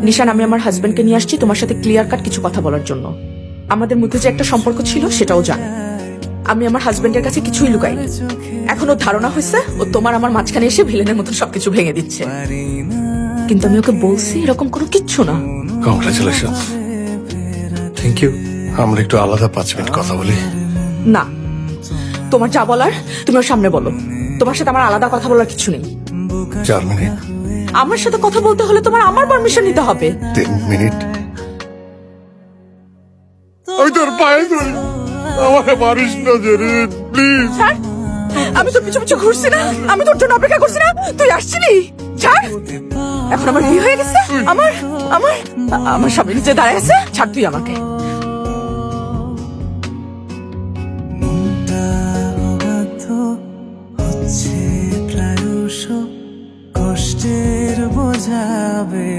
নিশান, আমি আমার হাজবেন্ডকে নিয়ে আসছি তোমার সাথে ক্লিয়ার কাট কিছু কথা বলার জন্য। আমাদের মধ্যে যে একটা সম্পর্ক ছিল সেটাও জানে। আমি আমার হাজবেন্ডের কাছে কিছুই লুকাইনি। এখন ওর ধারণা হয়েছে ও তোমার আমার মাঝখানে এসে ভিলেনের মতো সবকিছু ভেঙে দিচ্ছে, কিন্তু আমি ওকে বলছি এরকম কোনো কিচ্ছু না। Congratulation, thank you. আমরা একটু আলাদা 5 মিনিট কথা বলি। না, তোমার যা বলার তুমি ওর সামনে বলো। তোমার সাথে আমার আলাদা কথা বলার কিছু নেই। 4 মিনিট? আমার সাথে কথা বলতে হলে তোমার আমার পারমিশন নিতে হবে। 3 মিনিট? আমি তোর পায়ে ধরি, আমাকে মারিস না জেরিন, প্লিজ। ছাড়, আমি তোর পিছু পিছু ঘুরছি না, আমি তোর জন্য অপেক্ষা করছি না, তুই আসছিলি। ছাড়, এখন আমার বিয়ে হয়ে গেছে, আমার আমার আমার স্বামী নিচে দাঁড়ায় আছে, ছাড় তুই আমাকে। হচ্ছে প্রায়শ কষ্টের বোঝাবে